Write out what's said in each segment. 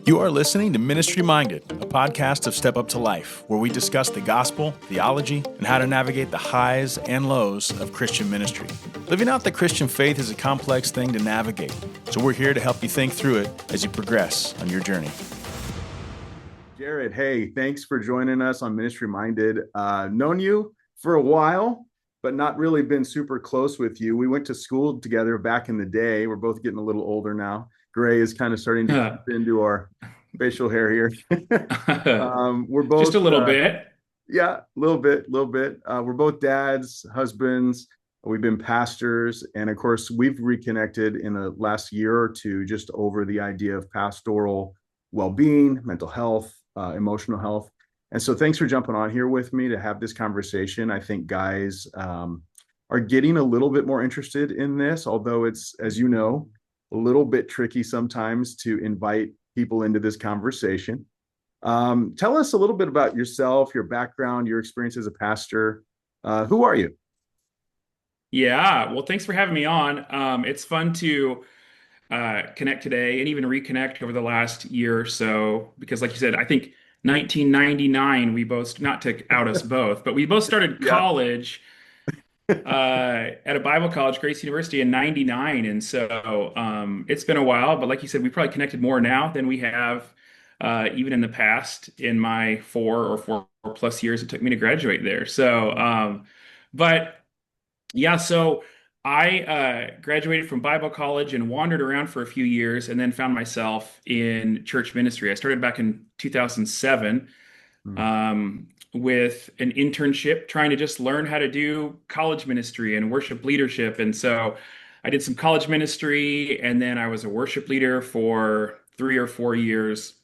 You are listening to Ministry Minded, a podcast of Step Up to Life, where we discuss the gospel, theology, and how to navigate the highs and lows of Christian ministry. Living out the Christian faith is a complex thing to navigate, so we're here to help you think through it as you progress on your journey. Jared, hey, thanks for joining us on Ministry Minded. Known you for a while, but not really been super close with you. We went to school together back in the day. We're both getting a little older now. Gray is kind of starting to creep into our facial hair here. We're both just a little bit. Yeah, a little bit. We're both dads, husbands. We've been pastors. And of course, we've reconnected in the last year or two just over the idea of pastoral well-being, mental health, emotional health. And so thanks for jumping on here with me to have this conversation. I think guys are getting a little bit more interested in this, although it's, as you know, a little bit tricky sometimes to invite people into this conversation. Tell us a little bit about yourself, your background, your experience as a pastor. Who are you? Yeah, well, thanks for having me on. It's fun to connect today and even reconnect over the last year or so, because like you said, I think 1999, we both, not to out us both, but we both started Yeah. college at a Bible college, Grace University in 99. And so it's been a while, but like you said, we probably connected more now than we have even in the past in my 4+ years it took me to graduate there. So, but yeah, so I graduated from Bible college and wandered around for a few years and then found myself in church ministry. I started back in 2007. With an internship, trying to just learn how to do college ministry and worship leadership. And so I did some college ministry, and then I was a worship leader for 3 or 4 years.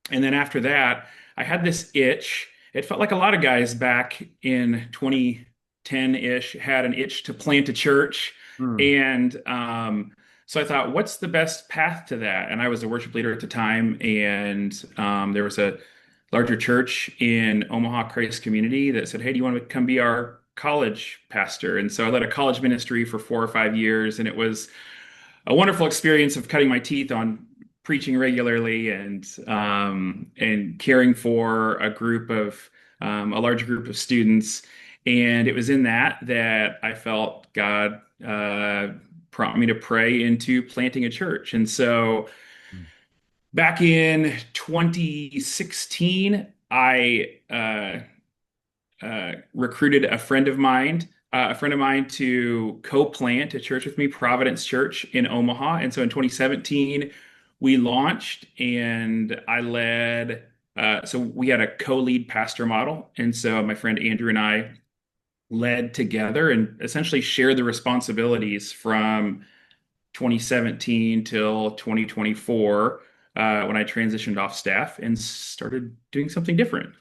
And then after that, I had this itch. It felt like a lot of guys back in 2010-ish had an itch to plant a church. And so I thought, what's the best path to that? And I was a worship leader at the time, and there was a larger church in Omaha Christ community that said, hey, do you want to come be our college pastor? And so I led a college ministry for 4 or 5 years, and it was a wonderful experience of cutting my teeth on preaching regularly and caring for a large group of students. And it was in that I felt God prompt me to pray into planting a church. And so back in 2016, I recruited a friend of mine to co-plant a church with me, Providence Church in Omaha. And so in 2017, we launched, and I led. So we had a co-lead pastor model, and so my friend Andrew and I led together and essentially shared the responsibilities from 2017 till 2024. When I transitioned off staff and started doing something different.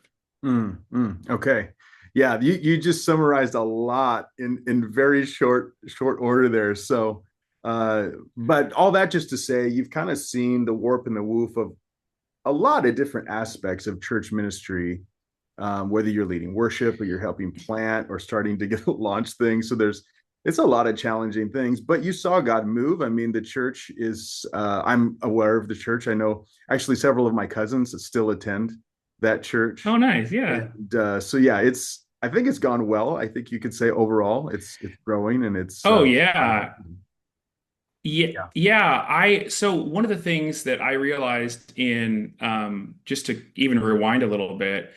Okay. Yeah, you just summarized a lot in very short order there. So, but all that just to say, you've kind of seen the warp and the woof of a lot of different aspects of church ministry, whether you're leading worship or you're helping plant or starting to get launch things. So it's a lot of challenging things, but you saw God move. I mean, the church is, I'm aware of the church. I know actually several of my cousins that still attend that church. Oh, nice. Yeah. And so, yeah, I think it's gone well. I think you could say overall it's growing and it's. Oh, yeah. Yeah. So one of the things that I realized just to even rewind a little bit,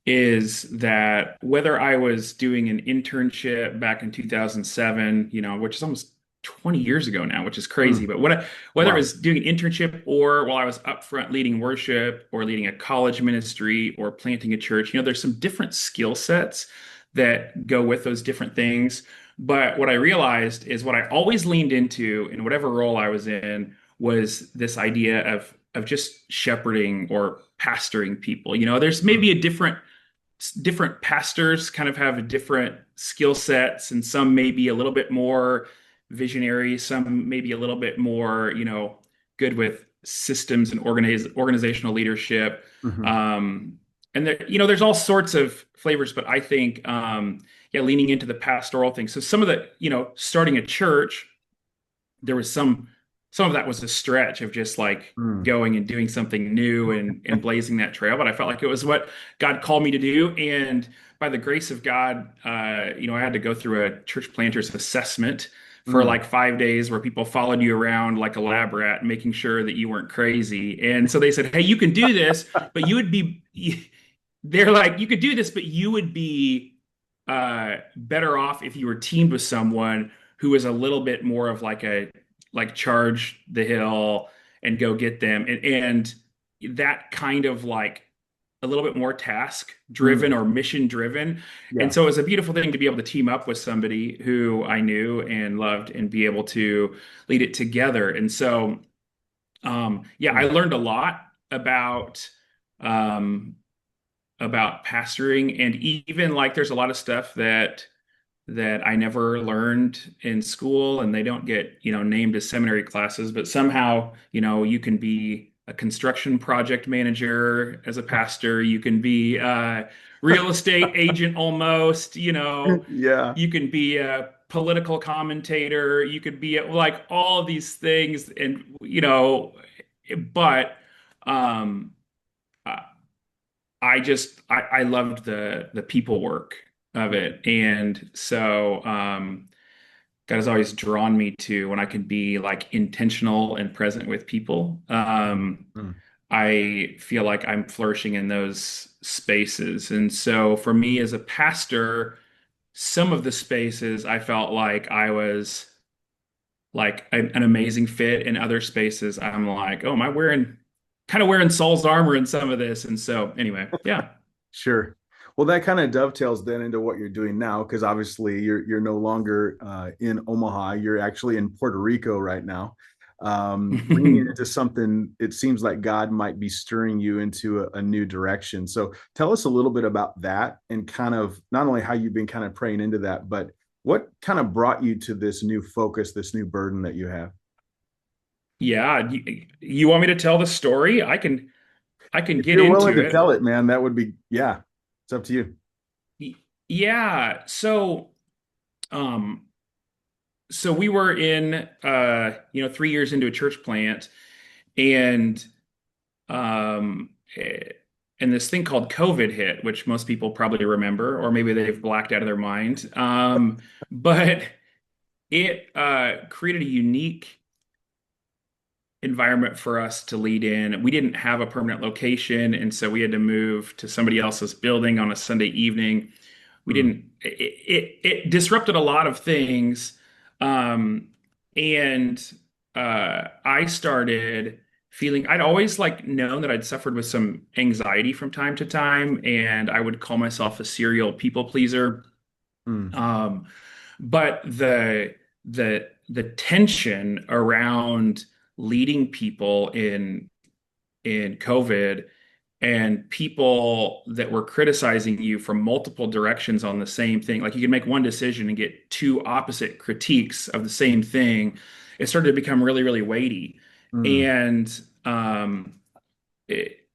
is that whether I was doing an internship back in 2007, which is almost 20 years ago now, which is crazy, but whether I was doing an internship or while I was up front leading worship or leading a college ministry or planting a church, there's some different skill sets that go with those different things. But what I realized is what I always leaned into in whatever role I was in was this idea of just shepherding or pastoring people. There's maybe different pastors kind of have different skill sets, and some may be a little bit more visionary, some maybe a little bit more, good with systems and organizational leadership. And there's all sorts of flavors, but I think, leaning into the pastoral thing. So some of the, starting a church, there was some some of that was a stretch of just like Mm, going and doing something new and blazing that trail. But I felt like it was what God called me to do. And by the grace of God, I had to go through a church planters assessment for mm. like 5 days where people followed you around like a lab rat, making sure that you weren't crazy. And so they said, "Hey, you can do this, but you would be," they're like, "You could do this, but you would be better off if you were teamed with someone who is a little bit more of like charge the hill and go get them." And that kind of like a little bit more task driven Mm. or mission driven. And Yeah. so it was a beautiful thing to be able to team up with somebody who I knew and loved and be able to lead it together. And so, yeah, I Mm, learned a lot um, about pastoring, and even like there's a lot of stuff that I never learned in school, and they don't get, named as seminary classes, but somehow, you can be a construction project manager as a pastor, you can be a real estate agent almost, yeah. you can be a political commentator, you could be like all of these things, and but um I loved the people work of it. And so God has always drawn me to when I can be like intentional and present with people. Mm, I feel like I'm flourishing in those spaces. And so for me as a pastor, some of the spaces I felt like I was like an amazing fit. In other spaces, I'm like, oh, am I wearing Saul's armor in some of this? And so anyway, yeah. sure. Well, that kind of dovetails then into what you're doing now, because obviously you're no longer in Omaha. You're actually in Puerto Rico right now, leaning into something. It seems like God might be stirring you into a new direction. So tell us a little bit about that, and kind of not only how you've been kind of praying into that, but what kind of brought you to this new focus, this new burden that you have. Yeah, you want me to tell the story? I can If get you're willing into to tell it. it, man, that would be, yeah, it's up to you. Y- Yeah, um so we were in 3 years into a church plant, and um eh, and this thing called COVID hit, which most people probably remember, or maybe they've blacked out of their mind. But it created a unique environment for us to lead in. We didn't have a permanent location, and so we had to move to somebody else's building on a Sunday evening. We Mm, didn't. It disrupted a lot of things, um, and I started feeling. I'd always like known that I'd suffered with some anxiety from time to time, and I would call myself a serial people pleaser. mm, Um, but the tension around leading people in COVID, and people that were criticizing you from multiple directions on the same thing, like you could make one decision and get two opposite critiques of the same thing. It started to become really, really weighty, mm, and it,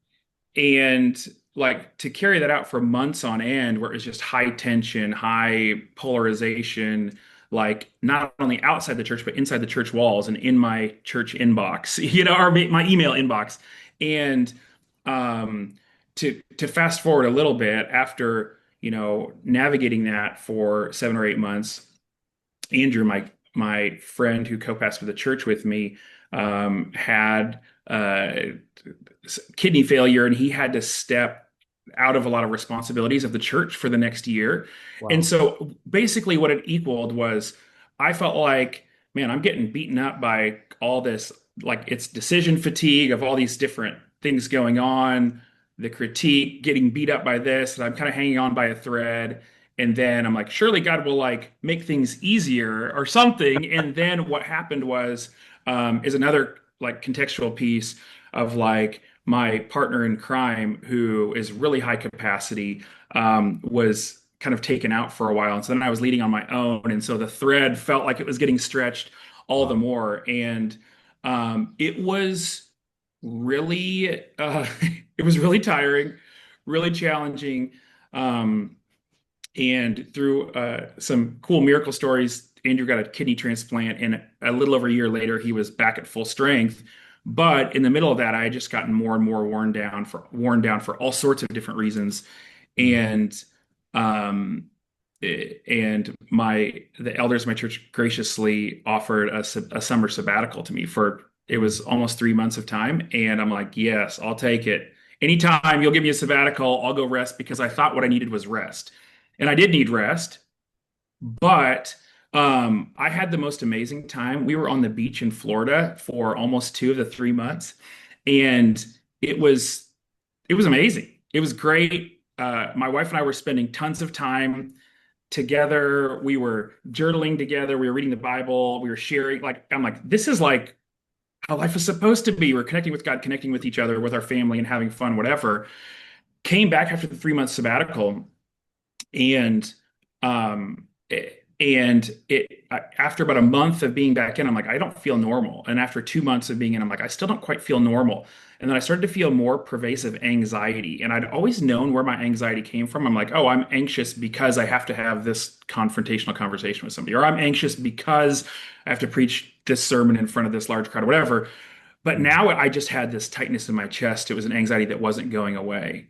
and like to carry that out for months on end, where it was just high tension, high polarization, like not only outside the church, but inside the church walls and in my church inbox, or my email inbox. And um, to fast forward a little bit after, navigating that for 7 or 8 months, Andrew, my friend who co-pastored the church with me, had kidney failure, and he had to step out of a lot of responsibilities of the church for the next year. And wow. so basically what it equaled was I felt like, man, I'm getting beaten up by all this, like it's decision fatigue of all these different things going on, the critique, getting beat up by this, and I'm kind of hanging on by a thread. And then I'm like, surely God will like make things easier or something. And then what happened was, is another like contextual piece of like my partner in crime, who is really high capacity, was kind of taken out for a while. And so then I was leading on my own. And so the thread felt like it was getting stretched all the Wow. more. And it was really, it was really tiring, really challenging. Um, And through some cool miracle stories, Andrew got a kidney transplant, and a little over a year later, he was back at full strength. But in the middle of that, I had just gotten more and more worn down for all sorts of different reasons. Mm. And um, and the elders of my church graciously offered a summer sabbatical to me for it Mm. was almost 3 months of time. And I'm like, yes, I'll take it. Anytime you'll give me a sabbatical, I'll go rest because I thought what I needed was rest. And I did need rest, but I had the most amazing time. We were on the beach in Florida for almost 2 of the 3 months, and it was it was amazing. It was great. My wife and I were spending tons of time together. We were journaling together. We were reading the Bible. We were sharing. Like I'm like, this is like how life is supposed to be. We're connecting with God, connecting with each other, with our family, and having fun. Whatever. Came back after the 3 month sabbatical and after about a month of being back in, I'm like, I don't feel normal. And after 2 months of being in, I'm like, I still don't quite feel normal. And then I started to feel more pervasive anxiety. And I'd always known where my anxiety came from. I'm like, oh, I'm anxious because I have to have this confrontational conversation with somebody, or I'm anxious because I have to preach this sermon in front of this large crowd, or whatever. But Mm. now I just had this tightness in my chest. It was an anxiety that wasn't going away.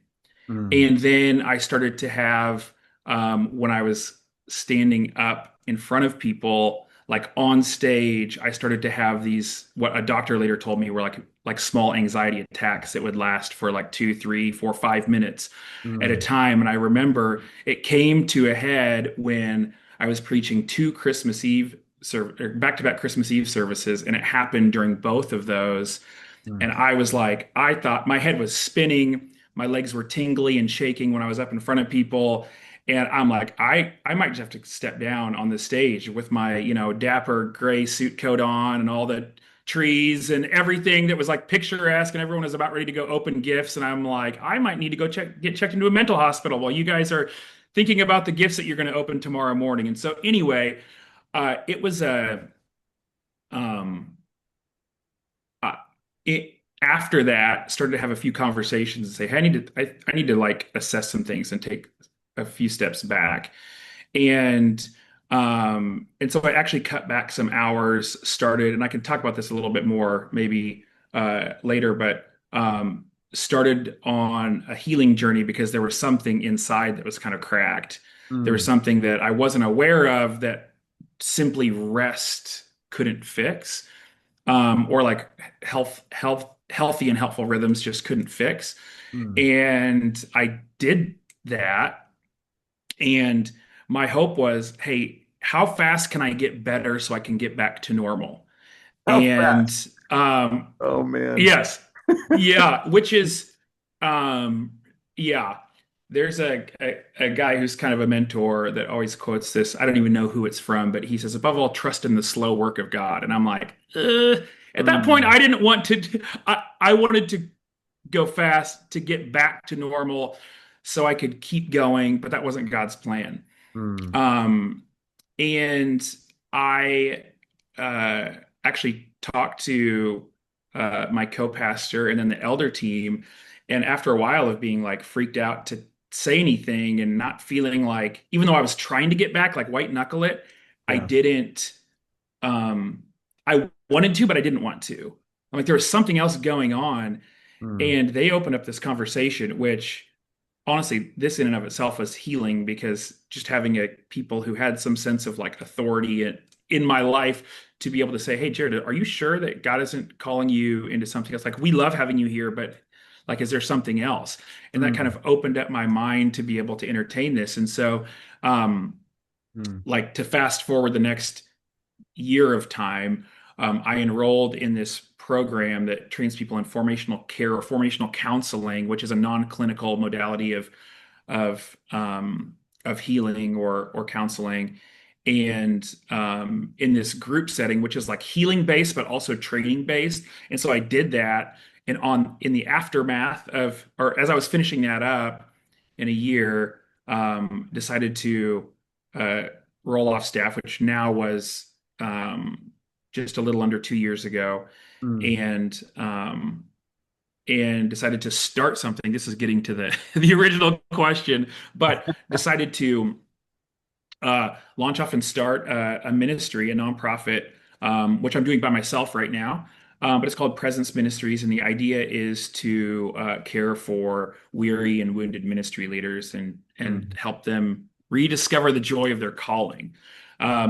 Mm. And then I started to have, when I was standing up in front of people, like on stage, I started to have these, what a doctor later told me were like small anxiety attacks that would last for like 2, 3, 4, 5 minutes at a Mm. time. And I remember it came to a head when I was preaching two Christmas Eve back-to-back Christmas Eve services, and it happened during both of those. Mm. And I was like, I thought my head was spinning, my legs were tingly and shaking when I was up in front of people. And I'm like, I might just have to step down on the stage with my, dapper gray suit coat on and all the trees and everything that was like picturesque, and everyone was about ready to go open gifts. And I'm like, I might need to go get checked into a mental hospital while you guys are thinking about the gifts that you're going to open tomorrow morning. And so anyway, it was a um uh, it after that started to have a few conversations and say, hey, I need to like assess some things and take a few steps back. And so I actually cut back some hours, started, and I can talk about this a little bit more maybe later, but started on a healing journey because there was something inside that was kind of cracked. There was Mm. something that I wasn't aware of that simply rest couldn't fix, or like healthy and helpful rhythms just couldn't fix. Mm. And I did that. And my hope was, hey, how fast can I get better so I can get back to normal? How And fast? Oh man. yes, yeah, which is, um, yeah. There's a guy who's kind of a mentor that always quotes this. I don't even know who it's from, but he says, above all, trust in the slow work of God. And I'm like, at that point, Mm. I didn't want to, I wanted to go fast to get back to normal so I could keep going, but that wasn't God's plan. Mm. Um, and I uh, actually talked to my co-pastor and then the elder team. And after a while of being like freaked out to say anything and not feeling like, even though I was trying to get back, like white knuckle it, I Yeah. didn't. I wanted to, but I didn't want to. Like there was something else going on, Mm. and they opened up this conversation, which honestly, this in and of itself was healing because just having a people who had some sense of like authority in my life to be able to say, hey, Jared, are you sure that God isn't calling you into something else? Like, we love having you here, but like, is there something else? And that kind Mm. of opened up my mind to be able to entertain this. And so, um, Mm. like to fast forward the next year of time, I enrolled in this program that trains people in formational care or formational counseling, which is a non-clinical modality of um, of healing or counseling, and in this group setting, which is like healing based but also training based. And so I did that, and on in the aftermath of, or as I was finishing that up in a year, decided to uh, roll off staff, which now was um, just a little under 2 years ago, Mm. and decided to start something. This is getting to the the original question, but decided to. launch off and start a ministry, a nonprofit, which I'm doing by myself right now. But it's called Presence Ministries, and the idea is to care for weary and wounded ministry leaders and Mm, help them rediscover the joy of their calling.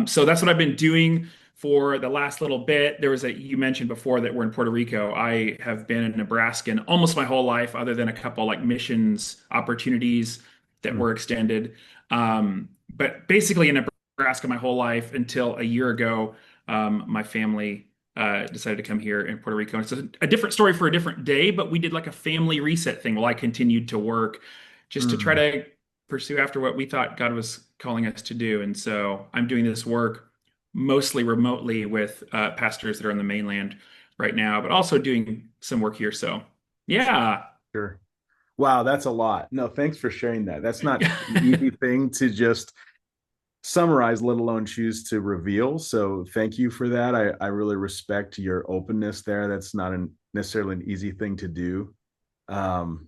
So that's what I've been doing for the last little bit. There was you mentioned before that we're in Puerto Rico. I have been in Nebraska in almost my whole life, other than a couple like missions opportunities that mm, were extended. But basically in Nebraska my whole life until a year ago, my family decided to come here in Puerto Rico. It's a different story for a different day, but we did like a family reset thing while I continued to work just to try mm. to pursue after what we thought God was calling us to do. And so I'm doing this work mostly remotely with pastors that are on the mainland right now, but also doing some work here. So, yeah. Sure. Wow, that's a lot. No, thanks for sharing that. That's not an easy thing to just summarize, let alone choose to reveal. So thank you for that. I really respect your openness there. That's not necessarily an easy thing to do. Um,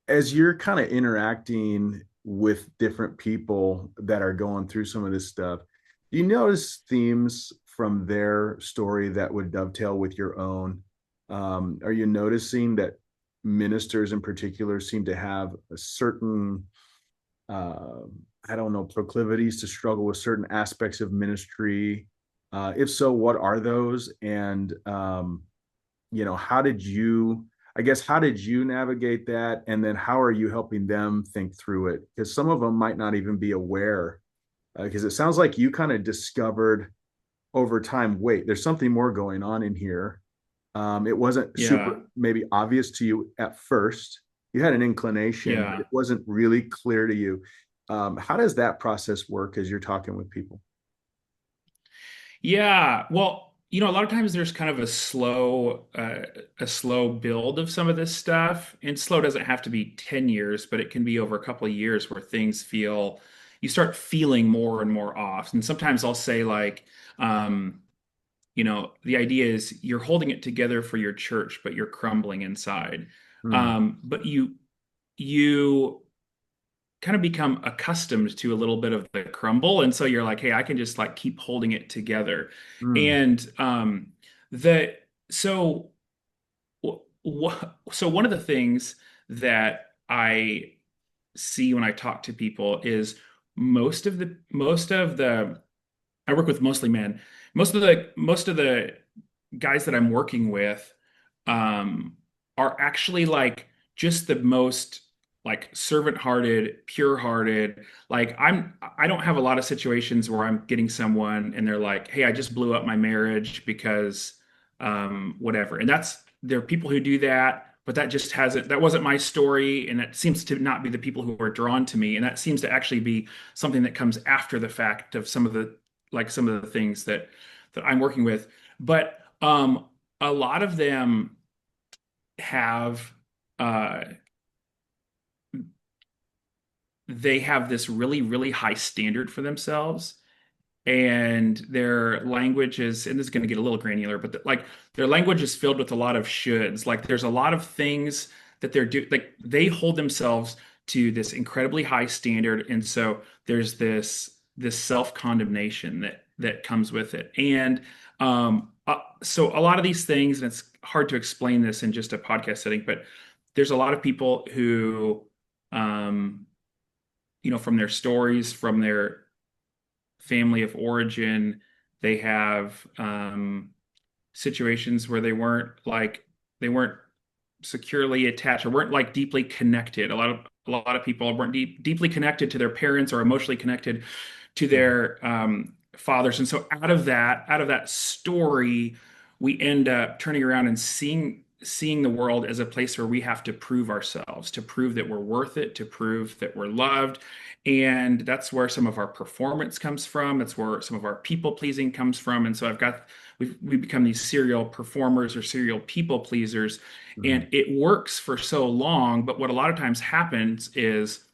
as you're kind of interacting with different people that are going through some of this stuff, do you notice themes from their story that would dovetail with your own? Are you noticing that ministers in particular seem to have a certain, uh, I don't know, proclivities to struggle with certain aspects of ministry? If so, what are those? And how did you, I guess, how did you navigate that? And then how are you helping them think through it? Because some of them might not even be aware. Because it sounds like you kind of discovered over time, wait, there's something more going on in here. It wasn't Yeah. super maybe obvious to you at first. You had an inclination, but Yeah. it wasn't really clear to you. How does that process work as you're talking with people? Yeah. Well, a lot of times there's kind of a slow build of some of this stuff. And slow doesn't have to be 10 years, but it can be over a couple of years where you start feeling more and more off. And sometimes I'll say like, um, the idea is you're holding it together for your church, but you're crumbling inside. Mm, But you kind of become accustomed to a little bit of the crumble, and so you're like, hey, I can just like keep holding it together. mm, And the so so one of the things that I see when I talk to people is most of the I work with mostly men. Most of the guys that I'm working with um, are actually like just the most like servant-hearted, pure-hearted. Like I don't have a lot of situations where I'm getting someone and they're like, "Hey, I just blew up my marriage because whatever." And there are people who do that, but that wasn't my story, and that seems to not be the people who are drawn to me, and that seems to actually be something that comes after the fact of some of the things that I'm working with. But a lot of them have uh, they have this really, really high standard for themselves, and their language is, and this is going to get a little granular, but like their language is filled with a lot of shoulds. Like there's a lot of things that like they hold themselves to this incredibly high standard, and so there's this self-condemnation that comes with it. And so a lot of these things, and it's hard to explain this in just a podcast setting, but there's a lot of people who um, from their stories, from their family of origin, they have situations where they weren't securely attached or weren't like deeply connected. A lot of people weren't deeply connected to their parents or emotionally connected to mm, their fathers. And so out of that story, we end up turning around and seeing the world as a place where we have to prove ourselves, to prove that we're worth it, to prove that we're loved. And that's where some of our performance comes from. That's where some of our people pleasing comes from. And so we become these serial performers or serial people pleasers. mm, And it works for so long. But what a lot of times happens is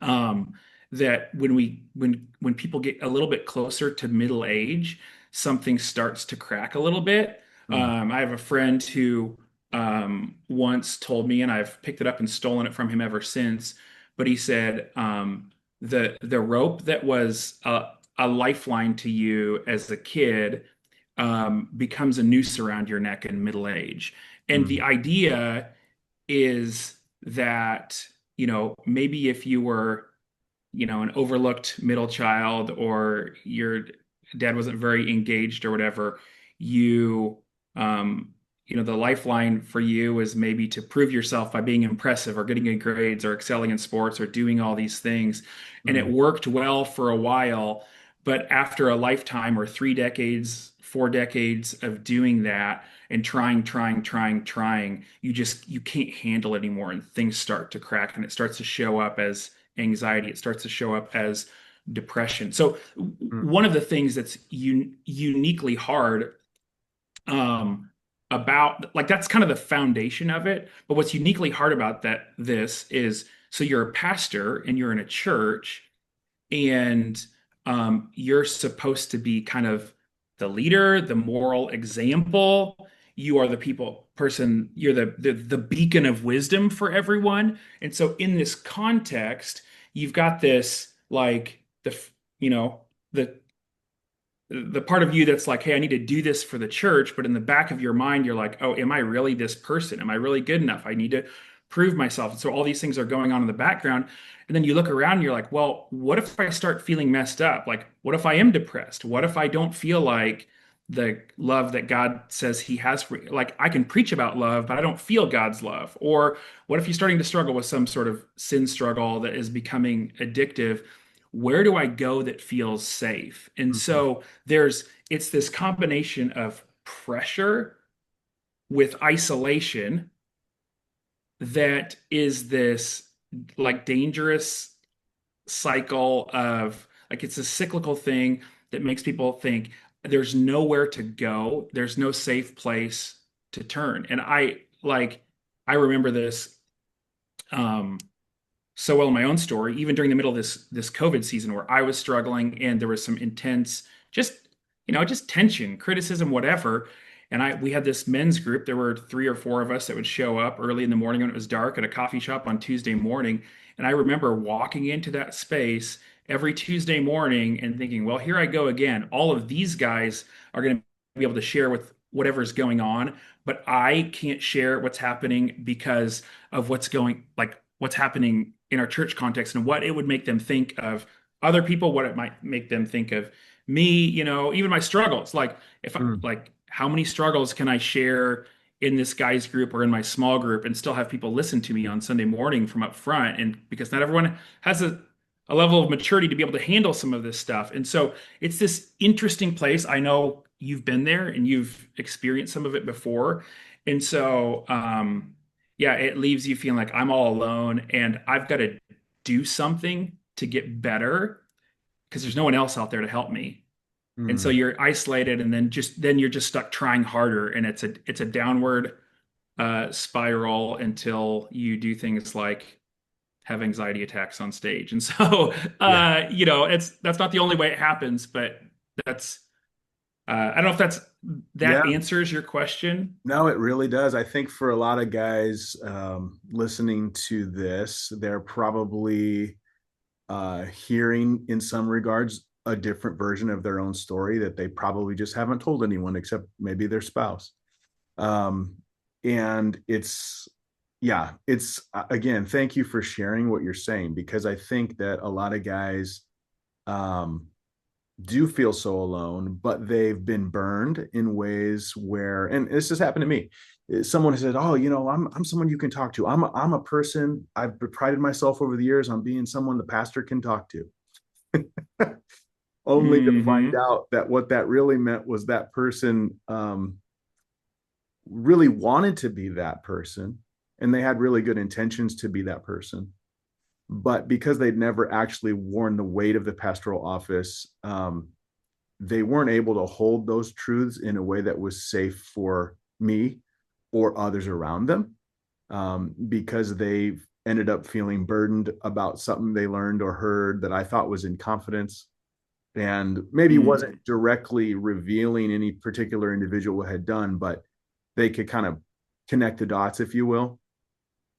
um, that when people get a little bit closer to middle age, something starts to crack a little bit. mm, I have a friend who once told me, and I've picked it up and stolen it from him ever since. But he said, the rope that was a lifeline to you as a kid becomes a noose around your neck in middle age. And the Mm, idea is that, maybe if you were, an overlooked middle child, or your dad wasn't very engaged or whatever, you, um, the lifeline for you is maybe to prove yourself by being impressive or getting good grades or excelling in sports or doing all these things. And it mm, worked well for a while, but after a lifetime or 3 decades, 4 decades of doing that and trying, you can't handle it anymore, and things start to crack, and it starts to show up as anxiety. It starts to show up as depression. So mm, one of the things that's uniquely hard, about, like, that's kind of the foundation of it. But what's uniquely hard about this is, so you're a pastor and you're in a church, and you're supposed to be kind of the leader, the moral example. You are the you're the beacon of wisdom for everyone. And so in this context, you've got this, like, you know the the part of you that's like, hey, I need to do this for the church. But in the back of your mind, you're like, oh, am I really this person? Am I really good enough? I need to prove myself. And so all these things are going on in the background. And then you look around and you're like, well, what if I start feeling messed up? Like, what if I am depressed? What if I don't feel like the love that God says he has for me? Like, I can preach about love, but I don't feel God's love. Or what if you're starting to struggle with some sort of sin struggle that is becoming addictive? Where do I go that feels safe? And mm, so it's this combination of pressure with isolation that is this, like, dangerous cycle of, like, it's a cyclical thing that makes people think there's nowhere to go, there's no safe place to turn. And I remember this um so well in my own story, even during the middle of this COVID season, where I was struggling and there was some intense, just just tension, criticism, whatever. And we had this men's group. There were 3 or 4 of us that would show up early in the morning when it was dark at a coffee shop on Tuesday morning. And I remember walking into that space every Tuesday morning and thinking, well, here I go again. All of these guys are going to be able to share with whatever's going on, but I can't share what's happening because of what's happening in our church context, and what it would make them think of other people, what it might make them think of me, even my struggles. Like, mm. how many struggles can I share in this guy's group or in my small group and still have people listen to me on Sunday morning from up front? And because not everyone has a level of maturity to be able to handle some of this stuff. And so it's this interesting place. I know you've been there and you've experienced some of it before. And so, yeah, it leaves you feeling like I'm all alone and I've got to do something to get better because there's no one else out there to help me. And so Mm. you're isolated, and then you're just stuck trying harder, and it's a downward spiral until you do things like have anxiety attacks on stage. And so Yeah. that's not the only way it happens, but that's I don't know if Yeah. that answers your question. No, it really does. I think for a lot of guys listening to this, they're probably hearing, in some regards, a different version of their own story that they probably just haven't told anyone except maybe their spouse. Um, and again, thank you for sharing what you're saying, because I think that a lot of guys um, do feel so alone, but they've been burned in ways where, and this has happened to me. Someone has said, "Oh, I'm someone you can talk to. I'm a person. I've prided myself over the years on being someone the pastor can talk to." Only to find Hmm. out that what that really meant was that person really wanted to be that person, and they had really good intentions to be that person. But because they'd never actually worn the weight of the pastoral office, they weren't able to hold those truths in a way that was safe for me or others around them, because they ended up feeling burdened about something they learned or heard that I thought was in confidence, and maybe Hmm. wasn't directly revealing any particular individual had done, but they could kind of connect the dots, if you will.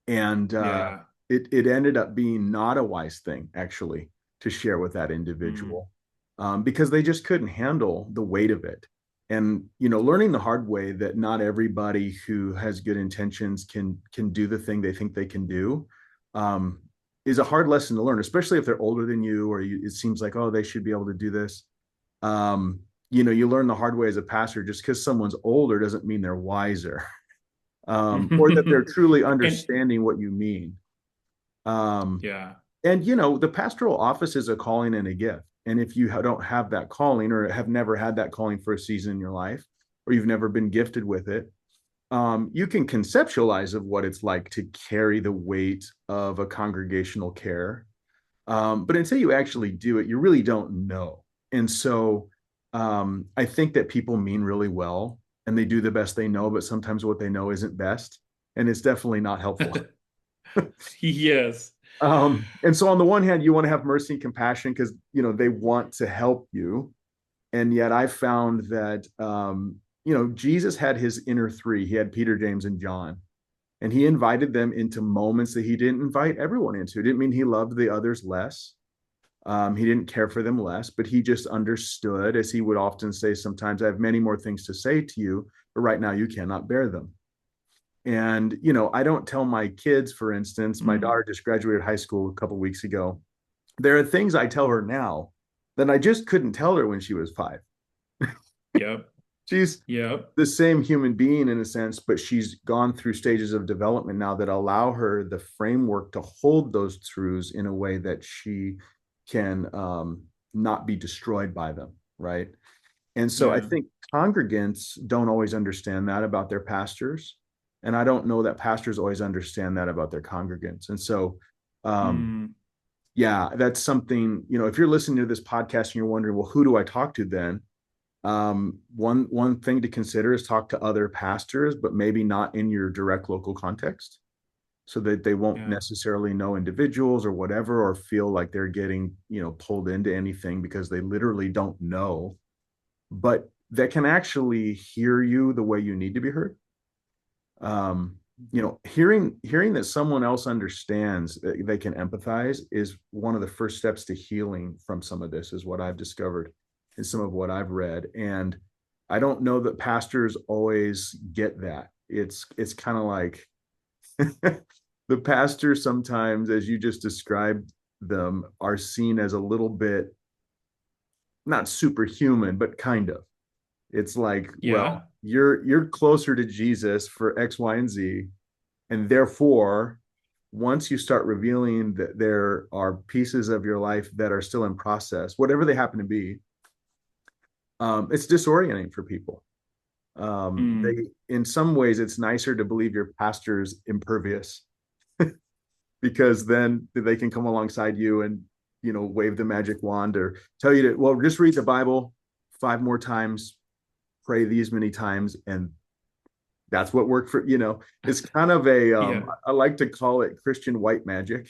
And Yeah. it ended up being not a wise thing, actually, to share with that Mm. individual, because they just couldn't handle the weight of it. And learning the hard way that not everybody who has good intentions can do the thing they think they can do, um, is a hard lesson to learn, especially if they're older than you, or it seems like, oh, they should be able to do this. um, you learn the hard way as a pastor. Just because someone's older doesn't mean they're wiser, or that they're truly And understanding what you mean. Um, yeah. and the pastoral office is a calling and a gift. And if you don't have that calling, or have never had that calling for a season in your life, or you've never been gifted with it, you can conceptualize of what it's like to carry the weight of a congregational care. But until you actually do it, you really don't know. And so I think that people mean really well and they do the best they know, but sometimes what they know isn't best. And it's definitely not helpful. Yes. And so on the one hand, you want to have mercy and compassion because they want to help you. And yet I found that Jesus had his inner three. He had Peter, James, and John. And he invited them into moments that he didn't invite everyone into. It didn't mean he loved the others less. He didn't care for them less, but he just understood, as he would often say sometimes, I have many more things to say to you, but right now you cannot bear them. And, I don't tell my kids, for instance, my Mm. daughter just graduated high school a couple of weeks ago. There are things I tell her now that I just couldn't tell her when she was 5. Yep. She's Yep. the same human being in a sense, but she's gone through stages of development now that allow her the framework to hold those truths in a way that she can, not be destroyed by them, right? And so I Yeah. think congregants don't always understand that about their pastors. And I don't know that pastors always understand that about their congregants. And so, um, Mm. yeah, that's something, if you're listening to this podcast and you're wondering, well, who do I talk to then? One thing to consider is talk to other pastors, but maybe not in your direct local context, so that they won't Yeah. necessarily know individuals or whatever, or feel like they're getting pulled into anything because they literally don't know, but that can actually hear you the way you need to be heard. Hearing that someone else understands, that they can empathize, is one of the first steps to healing from some of this, is what I've discovered and some of what I've read. And I don't know that pastors always get that. It's kind of like the pastor sometimes, as you just described them, are seen as a little bit not superhuman, but kind of. It's like, well, Yeah. you're closer to Jesus for X, Y, and Z, and therefore, once you start revealing that there are pieces of your life that are still in process, whatever they happen to be, it's disorienting for people. Mm. In some ways, it's nicer to believe your pastor's impervious, because then they can come alongside you and wave the magic wand, or tell you to, well, just read the Bible 5 more times, pray these many times, and that's what worked for. It's kind of a, Yeah. I like to call it Christian white magic,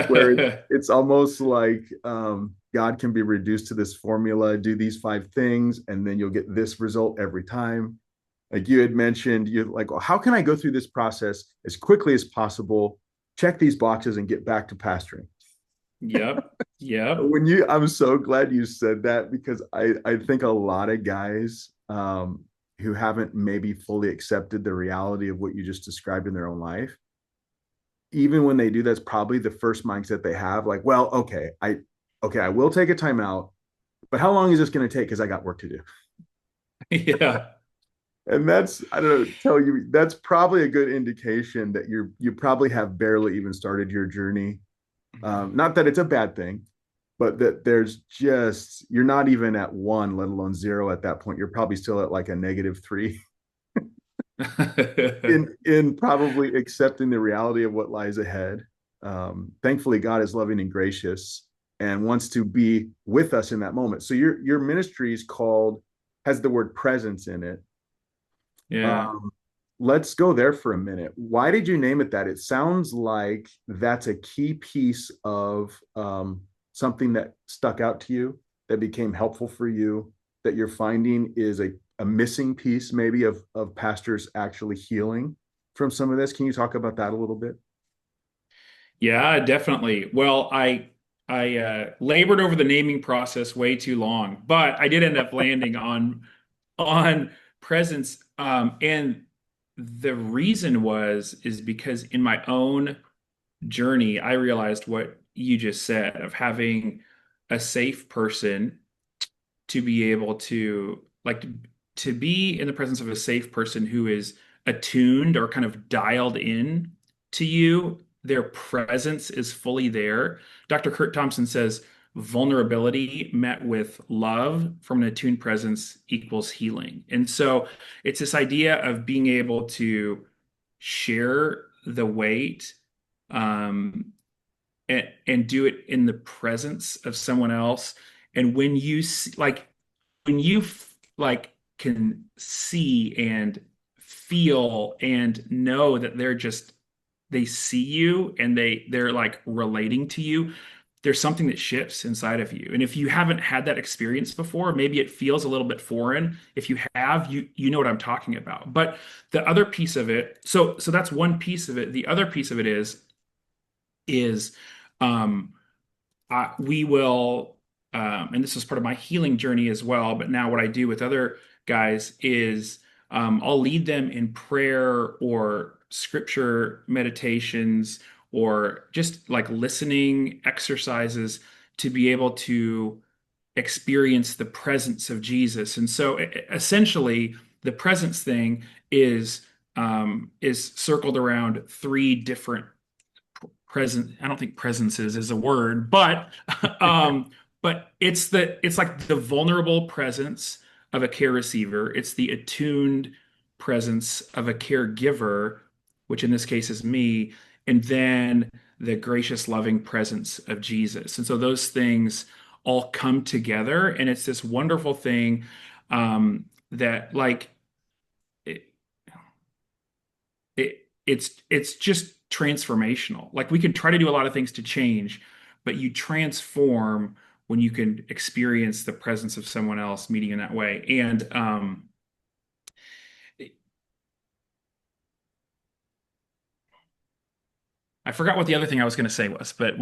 where it's almost like, God can be reduced to this formula: do these 5 things and then you'll get this result every time. Like you had mentioned, you're like, well, how can I go through this process as quickly as possible, check these boxes, and get back to pastoring? Yep. Yep. I'm so glad you said that, because I think a lot of guys, who haven't maybe fully accepted the reality of what you just described in their own life, even when they do, that's probably the first mindset they have. Like, well, okay, I will take a timeout, but how long is this going to take? Because I got work to do. Yeah. And that's, I don't know, tell you, that's probably a good indication that you probably have barely even started your journey. Not that it's a bad thing, but that there's just, you're not even at 1, let alone 0 at that point. You're probably still at like a -3 in probably accepting the reality of what lies ahead. Thankfully, God is loving and gracious and wants to be with us in that moment. So your ministry is called, has the word presence in it. Yeah. Um, let's go there for a minute. Why did you name it that? It sounds like that's a key piece of, something that stuck out to you, that became helpful for you, that you're finding is a missing piece, maybe, of pastors actually healing from some of this. Can you talk about that a little bit? Yeah, definitely. Well, I I labored over the naming process way too long, but I did end up landing on presence. And the reason is because in my own journey, I realized what you just said of having a safe person to be able to to be in the presence of a safe person who is attuned or kind of dialed in to you. Their presence is fully there. Dr. Curt Thompson says vulnerability met with love from an attuned presence equals healing. And so it's this idea of being able to share the weight, um, and do it in the presence of someone else. And when you see, when you can see and feel and know that they see you and they're like relating to you, there's something that shifts inside of you. And if you haven't had that experience before, maybe it feels a little bit foreign. If you have, you know what I'm talking about. But the other piece of it, so that's one piece of it. The other piece of it is um we will, and this is part of my healing journey as well, but now what I do with other guys is I'll lead them in prayer or scripture meditations or just like listening exercises to be able to experience the presence of Jesus. And so essentially, the presence thing is circled around three different present. I don't think presences is a word, um but it's like the vulnerable presence of a care receiver. It's the attuned presence of a caregiver, which in this case is me, and then the gracious loving presence of Jesus. And so those things all come together, and it's this wonderful thing, that like it, it's just transformational. Like we can try to do a lot of things to change, but you transform when you can experience the presence of someone else meeting in that way. And I forgot what the other thing I was going to say was, but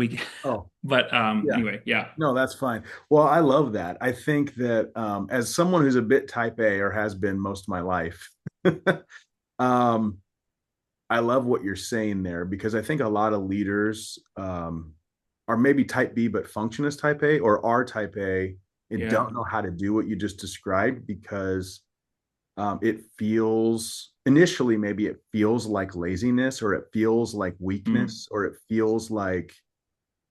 Oh, but yeah. anyway, yeah, No, that's fine. Well, I love that. I think that as someone who's a bit type A or has been most of my life, um, I love what you're saying there because I think a lot of leaders are maybe type B but function as type A or are type A and yeah, don't know how to do what you just described because it feels initially maybe it feels like laziness or it feels like mm, weakness or it feels like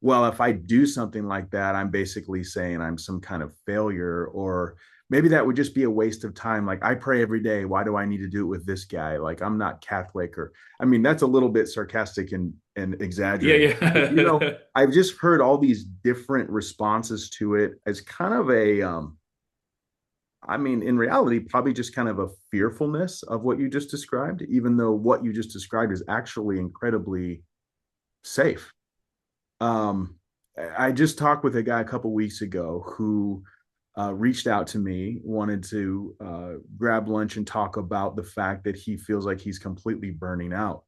well, if I do something like that, I'm basically saying I'm some kind of failure, or maybe that would just be a waste of time. Like, I pray every day. Why do I need to do it with this guy? Like, I'm not Catholic, or I mean, that's a little bit sarcastic and yeah, exaggerated. But, yeah, I've just heard all these different responses to it as kind of I mean, in reality, probably just kind of a fearfulness of what you just described, even though what you just described is actually incredibly safe. Um, I just talked with a guy a couple weeks ago who reached out to me, wanted to grab lunch and talk about the fact that he feels like he's completely burning out.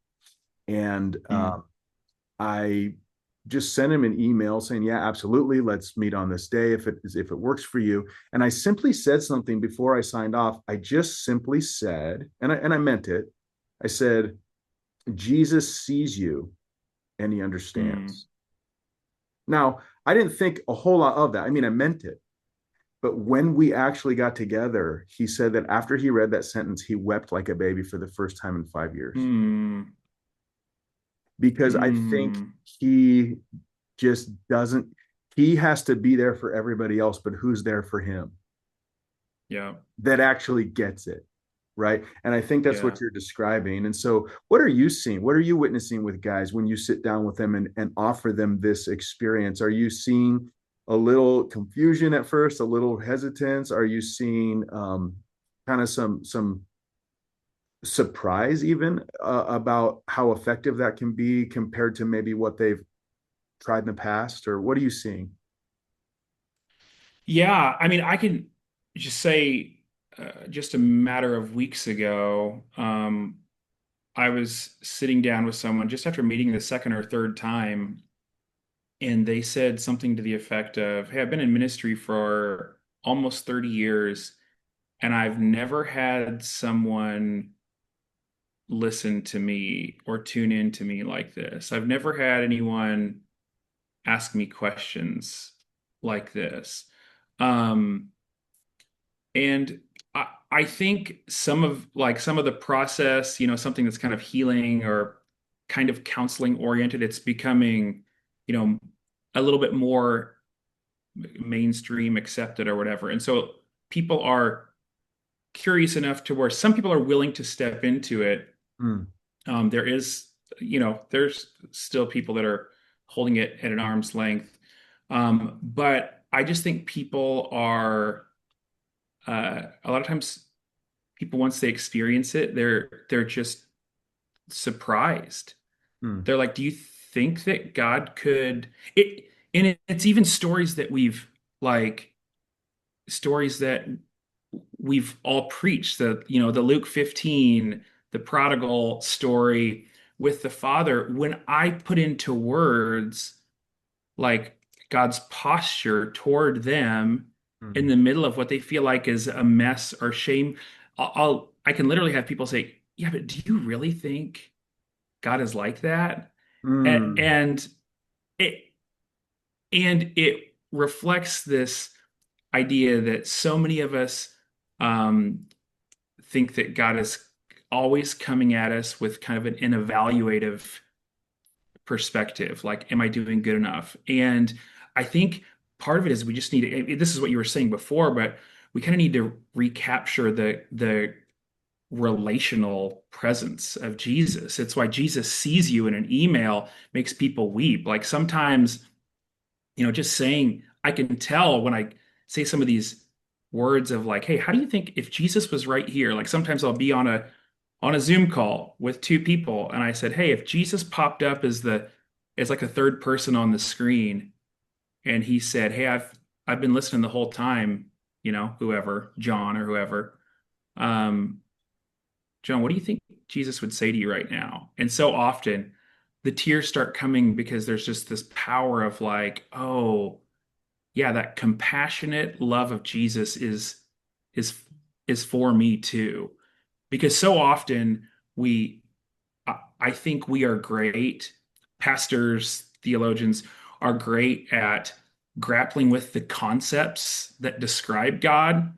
And mm, I just sent him an email saying, "Yeah, absolutely, let's meet on this day if it works for you." And I simply said something before I signed off. I just simply said, and I meant it. I said, "Jesus sees you and he mm. understands." Now, I didn't think a whole lot of that. I mean, I meant it. But when we actually got together, he said that after he read that sentence, he wept like a baby for the first time in 5 years. Mm, Because I think mm, he just doesn't, he has to be there for everybody else, but who's there for him yeah, that actually gets it? Right. And I think that's yeah. what you're describing. And so, what are you seeing? What are you witnessing with guys when you sit down with them and offer them this experience? Are you seeing a little confusion at first, a little hesitance? Are you seeing kind of some surprise even about how effective that can be compared to maybe what they've tried in the past? Or what are you seeing? Yeah, I mean, I can just say, just a matter of weeks ago, I was sitting down with someone just after meeting the second or third time, and they said something to the effect of, "Hey, I've been in ministry for almost 30 years, and I've never had someone listen to me or tune in to me like this. I've never had anyone ask me questions like this." Um, and I think some of the process, something that's kind of healing or kind of counseling oriented, it's becoming, you know, a little bit more mainstream accepted or whatever. And so people are curious enough to where some people are willing to step into it. Mm, There is, there's still people that are holding it at an arm's length. But I just think people are, a lot of times people, once they experience it, they're just surprised. mm, They're like, do you think that God could it? And it's even stories that stories that we've all preached, the Luke 15, the prodigal story with the father. When I put into words like God's posture toward them in mm, the middle of what they feel like is a mess or shame, I can literally have people say, "Yeah, but do you really think God is like that?" mm, And it it reflects this idea that so many of us um, think that God is always coming at us with kind of an evaluative perspective, like, am I doing good enough? And I think part of it is we just need to, this is what you were saying before, but we kind of need to recapture the relational presence of Jesus. It's why Jesus sees you in an email makes people weep. Like sometimes, just saying, I can tell when I say some of these words of like, hey, how do you think if Jesus was right here? Like sometimes I'll be on a Zoom call with two people and I said, hey, if Jesus popped up as like a third person on the screen and he said, hey, I've been listening the whole time, whoever, John or whoever, um, John, what do you think Jesus would say to you right now? And so often the tears start coming because there's just this power of like, oh, yeah, that compassionate love of Jesus is is for me too. Because so often I think we are great, pastors, theologians are great at grappling with the concepts that describe God.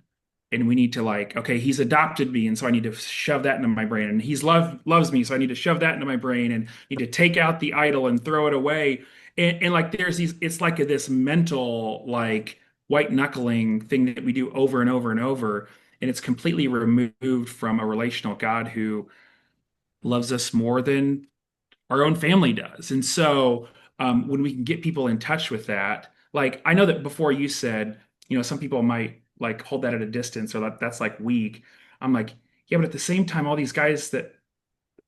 And we need to like, okay, he's adopted me, and so I need to shove that into my brain. And he's loves me, so I need to shove that into my brain and need to take out the idol and throw it away. And like there's these, it's like this mental like white knuckling thing that we do over and over and over. And it's completely removed from a relational God who loves us more than our own family does. And so when we can get people in touch with that, like I know that before you said, some people might like hold that at a distance or that's like weak. I'm like, yeah, but at the same time, all these guys that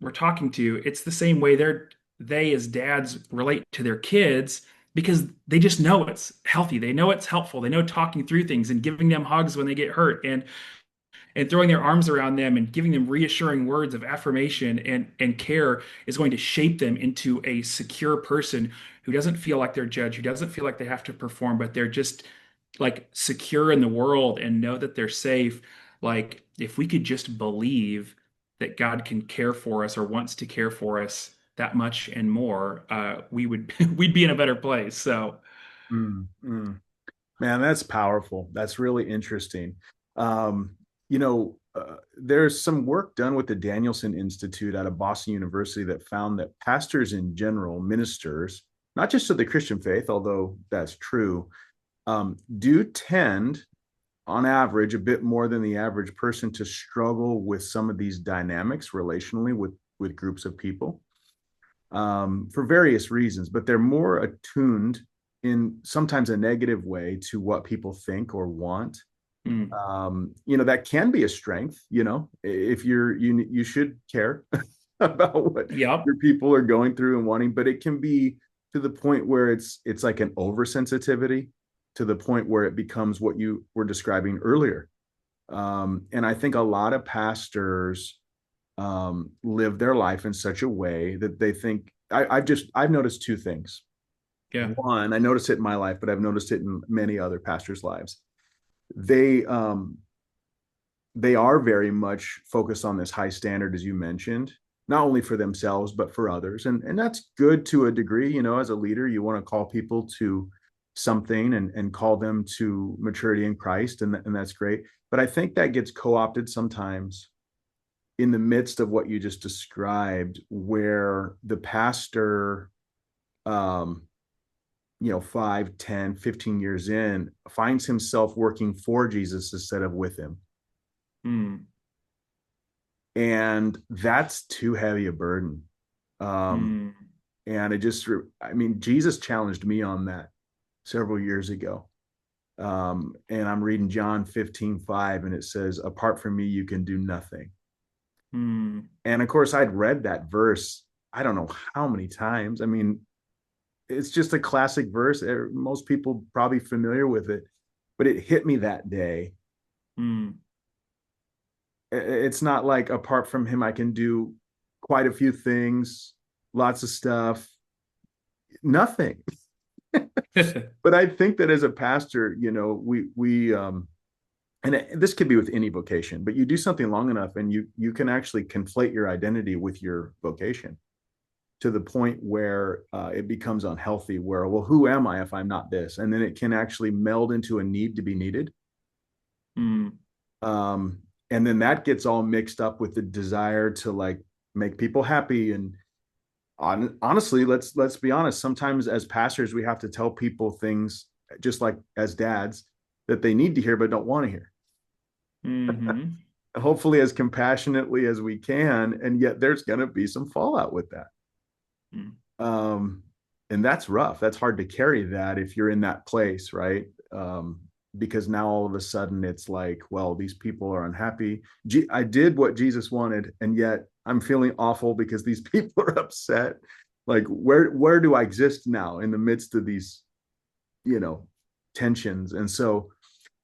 we're talking to, it's the same way they as dads relate to their kids because they just know it's healthy. They know it's helpful. They know talking through things and giving them hugs when they get hurt and throwing their arms around them and giving them reassuring words of affirmation and care is going to shape them into a secure person who doesn't feel like they're judged, who doesn't feel like they have to perform, but they're just like secure in the world and know that they're safe. Like if we could just believe that God can care for us or wants to care for us that much and more, we would we'd be in a better place. So mm, mm. Man, that's powerful. That's really interesting. Um, there's some work done with the Danielson Institute out of Boston University that found that pastors in general, ministers, not just of the Christian faith, although that's true, do tend, on average, a bit more than the average person to struggle with some of these dynamics relationally with groups of people for various reasons, but they're more attuned in sometimes a negative way to what people think or want. mm, That can be a strength, if you should care about what yep. your people are going through and wanting, but it can be to the point where it's like an oversensitivity to the point where it becomes what you were describing earlier. And I think a lot of pastors live their life in such a way that they think I've noticed two things. Yeah. One, I noticed it in my life, but I've noticed it in many other pastors' lives. They they are very much focused on this high standard, as you mentioned, not only for themselves but for others, and that's good to a degree. You know, as a leader, you want to call people to something and call them to maturity in Christ, and that's great. But I think that gets co-opted sometimes in the midst of what you just described, where the pastor, um, 5, 10, 15 years in, finds himself working for Jesus instead of with him. Mm, And that's too heavy a burden. Um, mm, and I mean, Jesus challenged me on that several years ago. And I'm reading John 15:5, and it says, apart from me, you can do nothing. mm, And of course, I'd read that verse, I don't know how many times. I mean, it's just a classic verse. Most people probably familiar with it, but it hit me that day. mm, It's not like apart from him, I can do quite a few things, lots of stuff, nothing. But I think that as a pastor, this could be with any vocation, but you do something long enough and you can actually conflate your identity with your vocation to the point where it becomes unhealthy, where, well, who am I if I'm not this? And then it can actually meld into a need to be needed. mm, um, and then that gets all mixed up with the desire to like make people happy. And honestly, let's be honest, sometimes as pastors we have to tell people things, just like as dads, that they need to hear but don't want to hear, mhm, hopefully as compassionately as we can, and yet there's going to be some fallout with that. mm. um, and that's rough. That's hard to carry that if you're in that place, right? Because now all of a sudden it's like, well, these people are unhappy. I did what Jesus wanted, and yet I'm feeling awful because these people are upset. Like, where do I exist now in the midst of these, you know, tensions? And so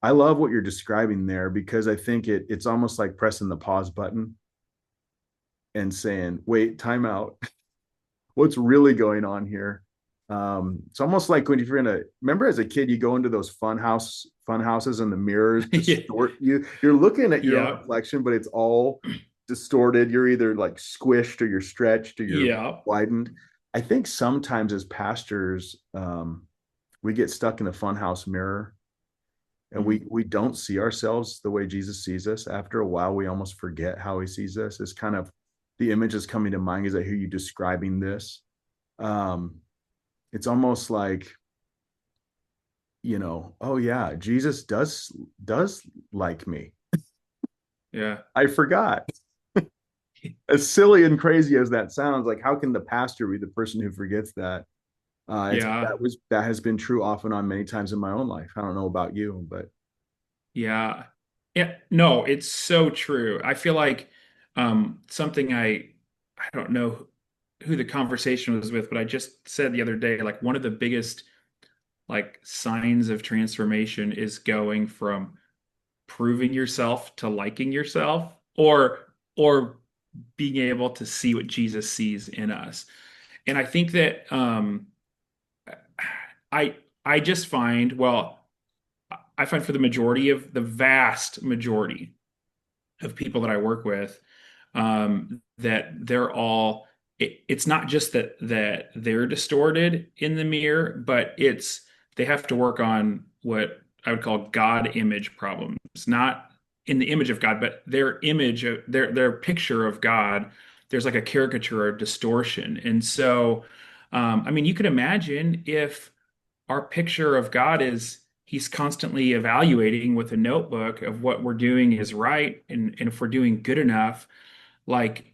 I love what you're describing there, because I think it's almost like pressing the pause button and saying, wait, time out. What's really going on here? It's almost like when you're in a, remember as a kid, you go into those fun houses and the mirrors Yeah. distort you. You're looking at your own Yeah. reflection, but it's all distorted. You're either like squished or you're stretched or you're Yeah. widened. I think sometimes as pastors, we get stuck in a funhouse mirror, and Mm, we don't see ourselves the way Jesus sees us. After a while, we almost forget how he sees us. It's kind of the image that's coming to mind as I hear you describing this. Um, it's almost like, oh yeah, Jesus does like me. yeah. I forgot. As silly and crazy as that sounds, like how can the pastor be the person who forgets that? Yeah. That has been true off and on many times in my own life. I don't know about you, but Yeah. Yeah. No, it's so true. I feel like something I don't know who the conversation was with, but I just said the other day, like one of the biggest like signs of transformation is going from proving yourself to liking yourself, or being able to see what Jesus sees in us. And I think that I I just find, well, I find for the majority of the vast majority of people that I work with, that they're all it's not just that they're distorted in the mirror, but it's they have to work on what I would call God image problems, not in the image of God, but their image of their picture of God. There's like a caricature or distortion, and so I mean, you could imagine if our picture of God is he's constantly evaluating with a notebook of what we're doing is right and if we're doing good enough, like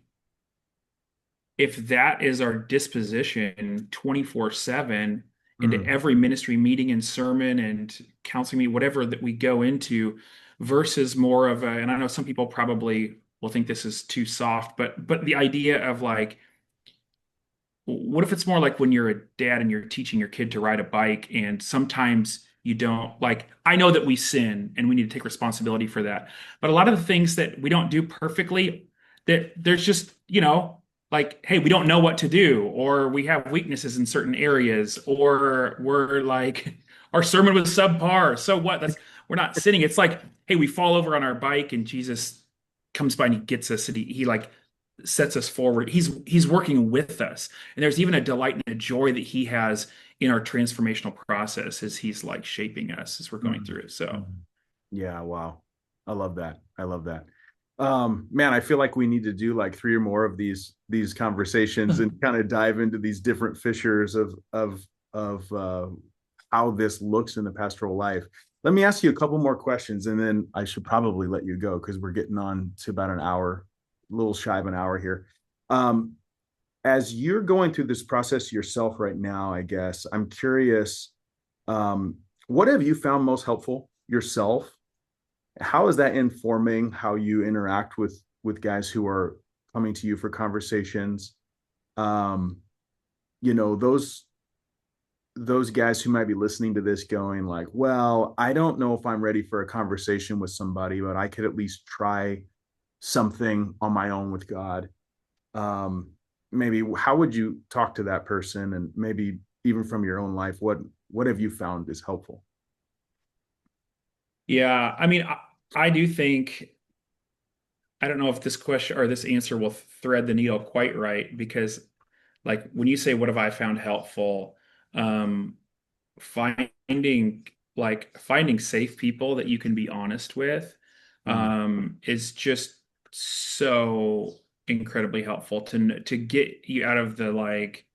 if that is our disposition 24/7 into mm, every ministry meeting and sermon and counseling meeting, whatever that we go into, versus more of a, and I know some people probably will think this is too soft, but the idea of like, what if it's more like when you're a dad and you're teaching your kid to ride a bike and sometimes you don't like, I know that we sin and we need to take responsibility for that. But a lot of the things that we don't do perfectly, that there's just, like, hey, we don't know what to do, or we have weaknesses in certain areas, or we're like, our sermon was subpar. So what? That's we're not sinning. It's like, hey, we fall over on our bike and Jesus comes by and he gets us and he like sets us forward. He's working with us. And there's even a delight and a joy that he has in our transformational process as he's like shaping us as we're going Mhm. through it. So Mhm. Yeah, wow. I love that. I love that. Man, I feel like we need to do like three or more of these conversations and kind of dive into these different fissures of how this looks in the pastoral life. Let me ask you a couple more questions, and then I should probably let you go because we're getting on to about an hour, a little shy of an hour here. Um, as you're going through this process yourself right now, I guess I'm curious, um, what have you found most helpful yourself? How is that informing how you interact with guys who are coming to you for conversations? Um, you know, those guys who might be listening to this going like, well, I don't know if I'm ready for a conversation with somebody, but I could at least try something on my own with God. Um, maybe how would you talk to that person, and maybe even from your own life, what have you found is helpful? yeah, I mean, I do think I don't know if this question or this answer will thread the needle quite right because like when you say what have I found helpful, um, finding finding safe people that you can be honest with Mm, is just so incredibly helpful to get you out of the like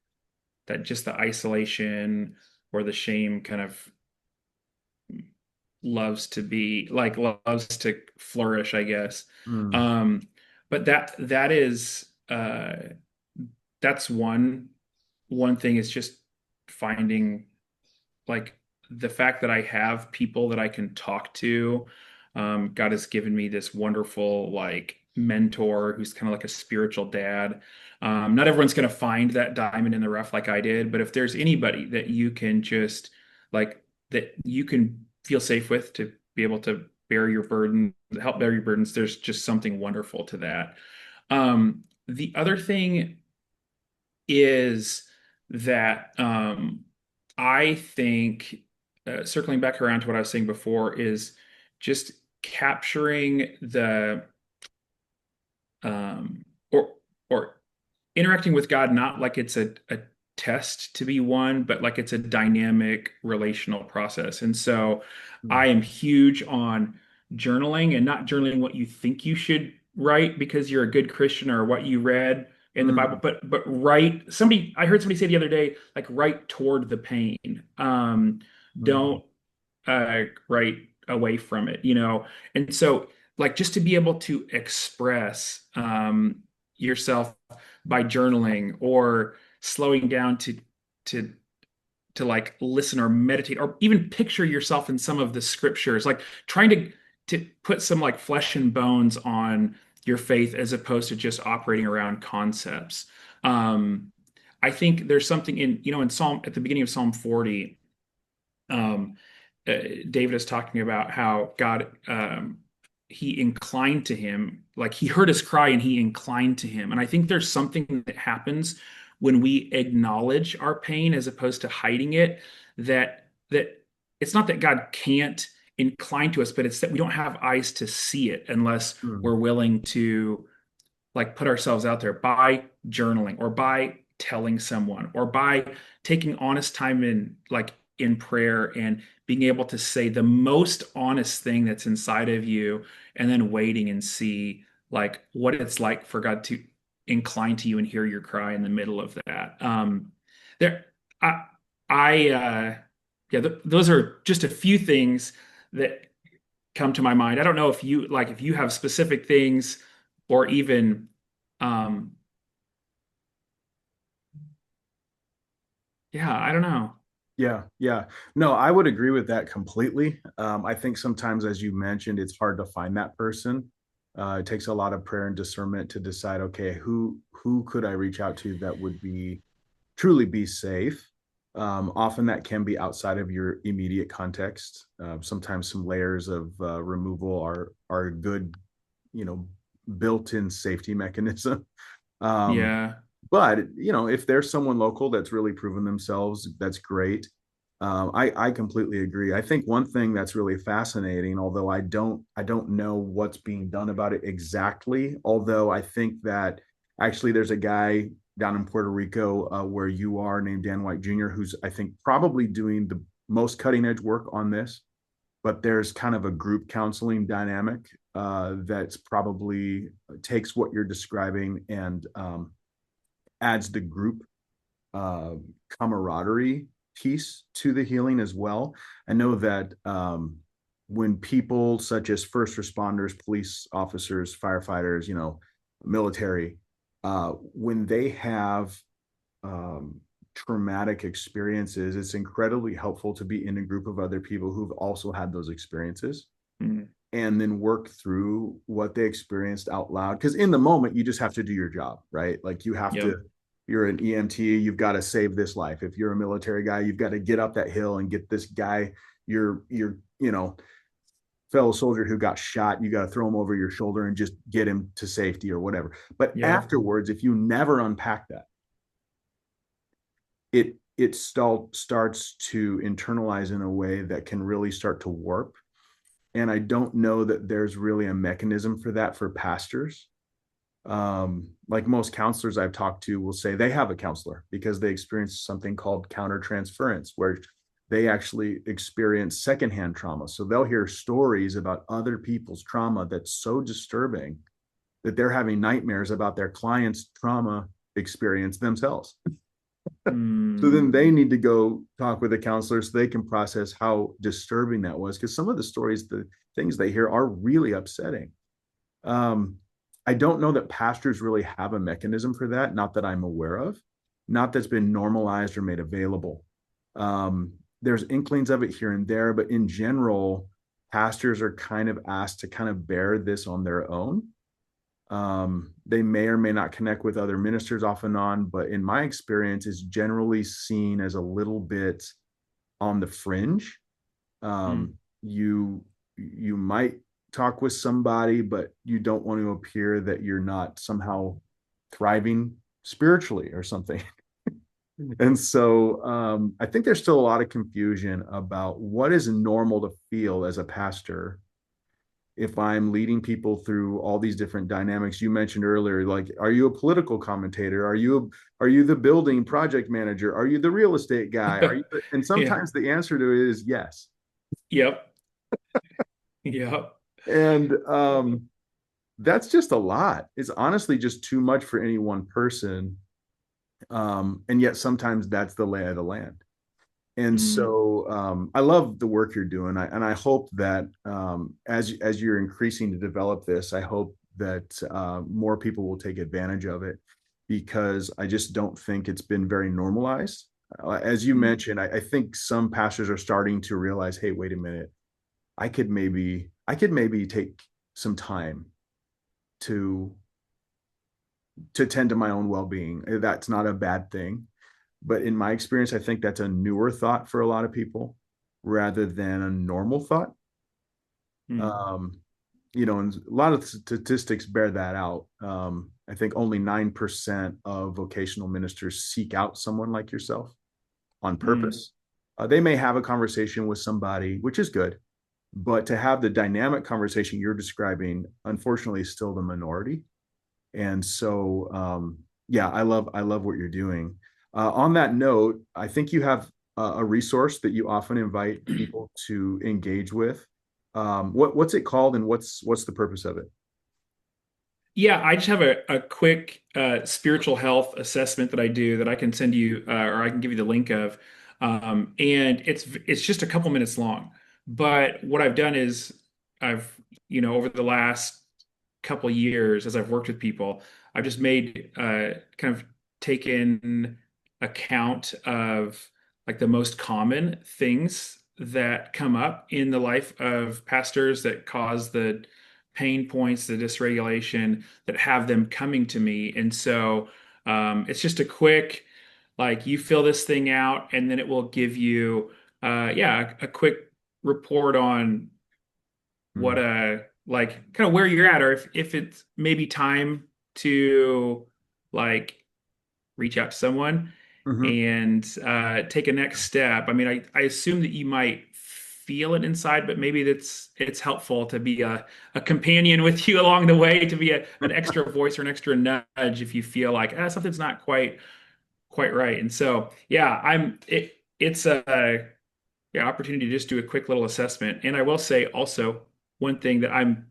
that just the isolation or the shame kind of loves to flourish, I guess. mm, Um, but that is that's one thing is just finding like the fact that I have people that I can talk to. God has given me this wonderful like mentor who's kind of like a spiritual dad. Not everyone's going to find that diamond in the rough like I did, but if there's anybody that you can just like that you can feel safe with to be able to bear your burden, help bear your burdens, there's just something wonderful to that. The other thing is that I think, circling back around to what I was saying before, is just capturing the um, or interacting with God not like it's a test to be won, but like it's a dynamic relational process. And so mm, I am huge on journaling and not journaling what you think you should write because you're a good Christian or what you read in the Bible, mm, but write somebody I heard somebody say the other day, like write toward the pain. mm, Don't write away from it, you know? And so like just to be able to express yourself by journaling or slowing down to to like listen or meditate or even picture yourself in some of the scriptures, like trying to put some like flesh and bones on your faith as opposed to just operating around concepts. Um, I think there's something in, you know, in Psalm at the beginning of Psalm 40, um, David is talking about how God he inclined to him, like he heard his cry and he inclined to him. And I think there's something that happens when we acknowledge our pain as opposed to hiding it, that it's not that God can't incline to us, but it's that we don't have eyes to see it unless mm, we're willing to like put ourselves out there by journaling or by telling someone or by taking honest time in prayer and being able to say the most honest thing that's inside of you and then waiting and see like what it's like for God to incline to you and hear your cry in the middle of that. There I yeah, those are just a few things that come to my mind. I don't know if you like if you have specific things or even um yeah, I don't know. yeah, yeah. No, I would agree with that completely. I think sometimes, as you mentioned, it's hard to find that person. It takes a lot of prayer and discernment to decide, okay, who could I reach out to that would be truly be safe. Often that can be outside of your immediate context. Sometimes some layers of removal are a good, you know, built-in safety mechanism. Um, Yeah. But if there's someone local that's really proven themselves, that's great. I completely agree. I think one thing that's really fascinating, although I don't know what's being done about it exactly, although I think that actually there's a guy down in Puerto Rico where you are named Dan White Jr., who's I think probably doing the most cutting edge work on this. But there's kind of a group counseling dynamic that's probably takes what you're describing and adds the group uh, camaraderie piece to the healing as well. I know that when people such as first responders, police officers, firefighters, military, when they have um, traumatic experiences, it's incredibly helpful to be in a group of other people who've also had those experiences Mm. and then work through what they experienced out loud. Because in the moment, you just have to do your job, right? Like you have to, Yep. you're an EMT, you've got to save this life. If you're a military guy, you've got to get up that hill and get this guy, your fellow soldier who got shot, you got to throw him over your shoulder and just get him to safety or whatever. But Yep. afterwards, if you never unpack that, it starts to internalize in a way that can really start to warp. And I don't know that there's really a mechanism for that for pastors. Like most counselors I've talked to will say they have a counselor because they experience something called countertransference, where they actually experience secondhand trauma. So they'll hear stories about other people's trauma that's so disturbing that they're having nightmares about their client's trauma experience themselves. So then Mm. they need to go talk with a counselor so they can process how disturbing that was. Because some of the stories, the things they hear are really upsetting. Um, I don't know that pastors really have a mechanism for that, not that I'm aware of, not that's been normalized or made available. There's inklings of it here and there, but in general, pastors are kind of asked to kind of bear this on their own. They may or may not connect with other ministers off and on, but in my experience, is generally seen as a little bit on the fringe. Mm. You might talk with somebody, but you don't want to appear that you're not somehow thriving spiritually or something. And so I think there's still a lot of confusion about what is normal to feel as a pastor if I'm leading people through all these different dynamics you mentioned earlier. Like, are you a political commentator? Are you the building project manager? Are you the real estate guy? And Yeah. sometimes the answer to it is yes. Yep. Yep. And that's just a lot. It's honestly just too much for any one person. And yet sometimes that's the lay of the land. And Mm. so I love the work you're doing. And I hope that as you're increasing to develop this, I hope that more people will take advantage of it because I just don't think it's been very normalized. As you Mm. mentioned, I think some pastors are starting to realize, hey, wait a minute, I could maybe take some time to tend to my own well-being. That's not a bad thing. But in my experience, I think that's a newer thought for a lot of people rather than a normal thought. Mm. Um, and a lot of statistics bear that out. I think only 9% of vocational ministers seek out someone like yourself on Mm. purpose. They may have a conversation with somebody, which is good, but to have the dynamic conversation you're describing, unfortunately, is still the minority. And so, yeah, I love what you're doing. On that note, I think you have a resource that you often invite people to engage with. What's it called, and what's the purpose of it? Yeah, I just have a quick spiritual health assessment that I do that I can send you or I can give you the link of. And it's just a couple minutes long. But what I've done is I've, over the last couple years as I've worked with people, I've just made kind of taken account of like the most common things that come up in the life of pastors that cause the pain points, the dysregulation that have them coming to me. And so it's just a quick, like you fill this thing out, and then it will give you, yeah, a quick report on what Hmm. like kind of where you're at, or if it's maybe time to like reach out to someone Hmm. and take a next step. I mean, I assume that you might feel it inside, but maybe it's helpful to be a companion with you along the way, to be an extra voice or an extra nudge if you feel like something's not quite right. And so, yeah, it's a yeah, opportunity to just do a quick little assessment. And I will say also one thing that I'm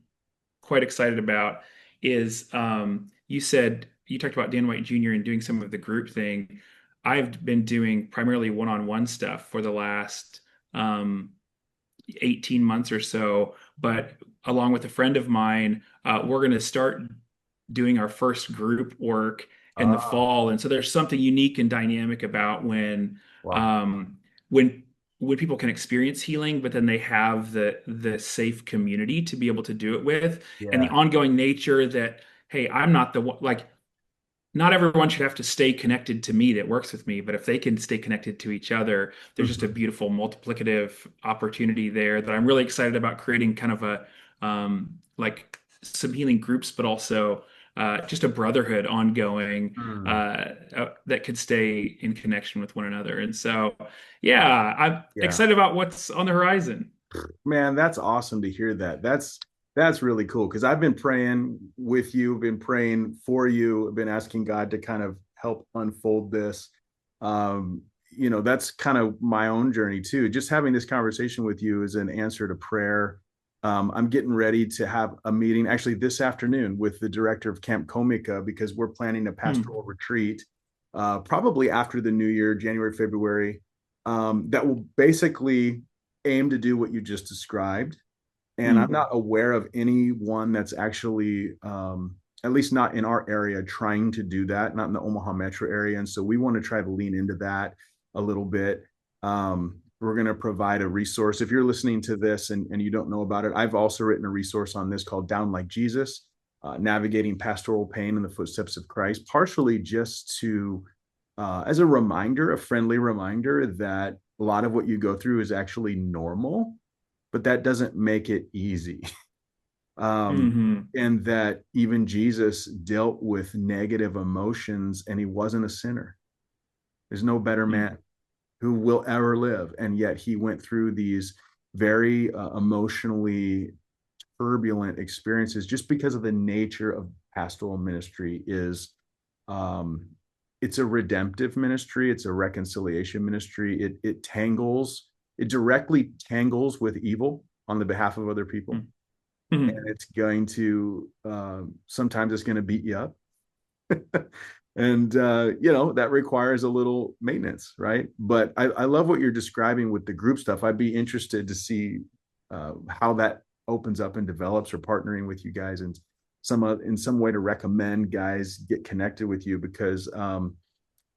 quite excited about is you talked about Dan White Jr. and doing some of the group thing. I've been doing primarily one-on-one stuff for the last um, 18 months or so, but along with a friend of mine, we're going to start doing our first group work in the Ah, fall. And so there's something unique and dynamic about wow. um, when when people can experience healing, but then they have the safe community to be able to do it with, and the Yeah. ongoing nature that, hey, I'm not the one, like not everyone should have to stay connected to me that works with me, but if they can stay connected to each other, there's just a Mhm. beautiful multiplicative opportunity there that I'm really excited about creating kind of a like some healing groups, but also just a brotherhood ongoing Mm. that could stay in connection with one another. And so, Wow. yeah, I'm Yeah. excited about what's on the horizon. Man, that's awesome to hear that. That's really cool because I've been praying with you, been praying for you, been asking God to kind of help unfold this. That's kind of my own journey too. Just having this conversation with you is an answer to prayer. I'm getting ready to have a meeting actually this afternoon with the director of Camp Comika because we're planning a Hmm. pastoral retreat, probably after the new year, January, February, that will basically aim to do what you just described. And I'm Hmm. not aware of anyone that's actually, at least not in our area, trying to do that, not in the Omaha metro area. And so we want to try to lean into that a little bit. We're going to provide a resource. If you're listening to this and you don't know about it, I've also written a resource on this called Down Like Jesus, Navigating Pastoral Pain in the Footsteps of Christ, partially just to, as a reminder, a friendly reminder that a lot of what you go through is actually normal, but that doesn't make it easy. um, Hmm. and that even Jesus dealt with negative emotions and he wasn't a sinner. There's no better Hmm. man who will ever live. And yet he went through these very emotionally turbulent experiences just because of the nature of pastoral ministry is um, it's a redemptive ministry. It's a reconciliation ministry. It directly tangles with evil on the behalf of other people. And Hmm. it's going to, sometimes it's going to beat you up. And, that requires a little maintenance, right? But I love what you're describing with the group stuff. I'd be interested to see how that opens up and develops or partnering with you guys and in some way to recommend guys get connected with you because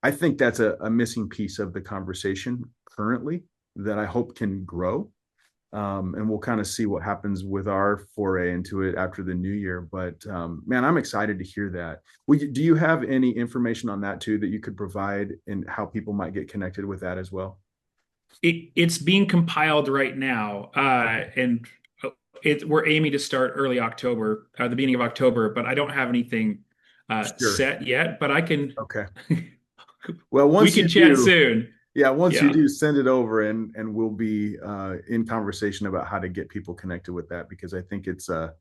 I think that's a missing piece of the conversation currently that I hope can grow. And we'll kind of see what happens with our foray into it after the new year. But man, I'm excited to hear that. Do you have any information on that too that you could provide and how people might get connected with that as well? It's being compiled right now, and we're aiming to start early October, the beginning of October, but I don't have anything Sure. set yet. But I can, Okay. Well, we once can you chat do, soon. yeah, once you Yeah. do, send it over and we'll be in conversation about how to get people connected with that because I think it's a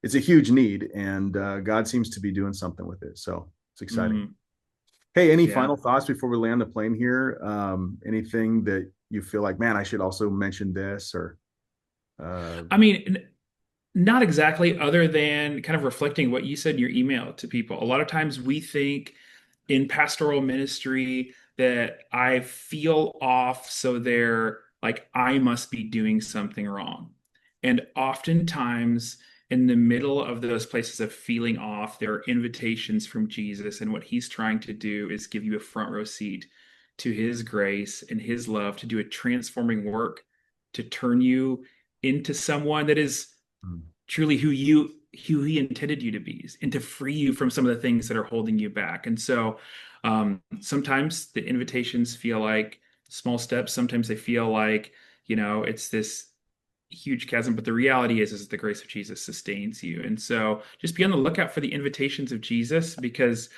huge need and God seems to be doing something with it. So it's exciting. Mm, Hey, any yeah. final thoughts before we land the plane here? Anything that you feel like, man, I should also mention this or uh, I mean, not exactly, other than kind of reflecting what you said in your email to people. A lot of times we think in pastoral ministry that I feel off, so they're like, I must be doing something wrong. And oftentimes, in the middle of those places of feeling off, there are invitations from Jesus. And what he's trying to do is give you a front row seat to his grace and his love to do a transforming work to turn you into someone that is truly who he intended you to be, and to free you from some of the things that are holding you back. And so sometimes the invitations feel like small steps, sometimes they feel like, it's this huge chasm, but the reality is that the grace of Jesus sustains you. And so just be on the lookout for the invitations of Jesus, because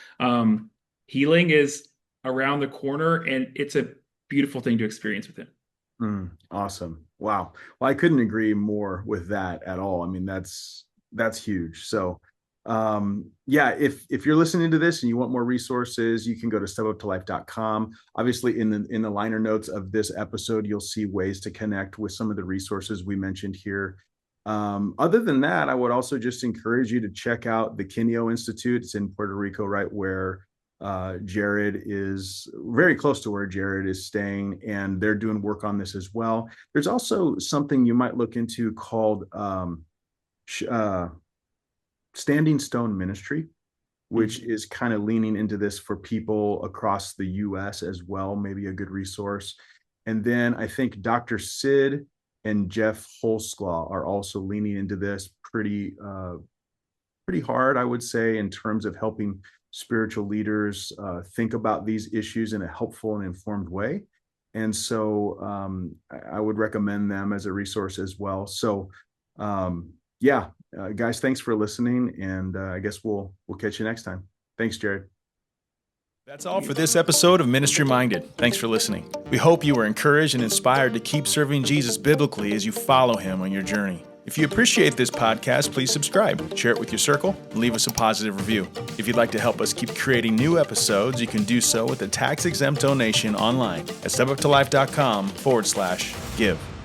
healing is around the corner, and it's a beautiful thing to experience with him. Awesome. Wow. Well, I couldn't agree more with that at all. I mean, that's huge. So, yeah, if you're listening to this and you want more resources, you can go to stepuptolife.com. Obviously, in the liner notes of this episode, you'll see ways to connect with some of the resources we mentioned here. Other than that, I would also just encourage you to check out the Kenyo Institute. It's in Puerto Rico, right where Jared is, very close to where Jared is staying, and they're doing work on this as well. There's also something you might look into called Standing Stone Ministry, which is kind of leaning into this for people across the US as well, maybe a good resource. And then I think Dr. Sid and Jeff Holsclaw are also leaning into this pretty hard, I would say, in terms of helping spiritual leaders think about these issues in a helpful and informed way. And so I would recommend them as a resource as well. So yeah, guys, thanks for listening. And I guess we'll catch you next time. Thanks, Jared. That's all for this episode of Ministry Minded. Thanks for listening. We hope you were encouraged and inspired to keep serving Jesus biblically as you follow him on your journey. If you appreciate this podcast, please subscribe, share it with your circle, and leave us a positive review. If you'd like to help us keep creating new episodes, you can do so with a tax-exempt donation online at stepuptolife.com/give.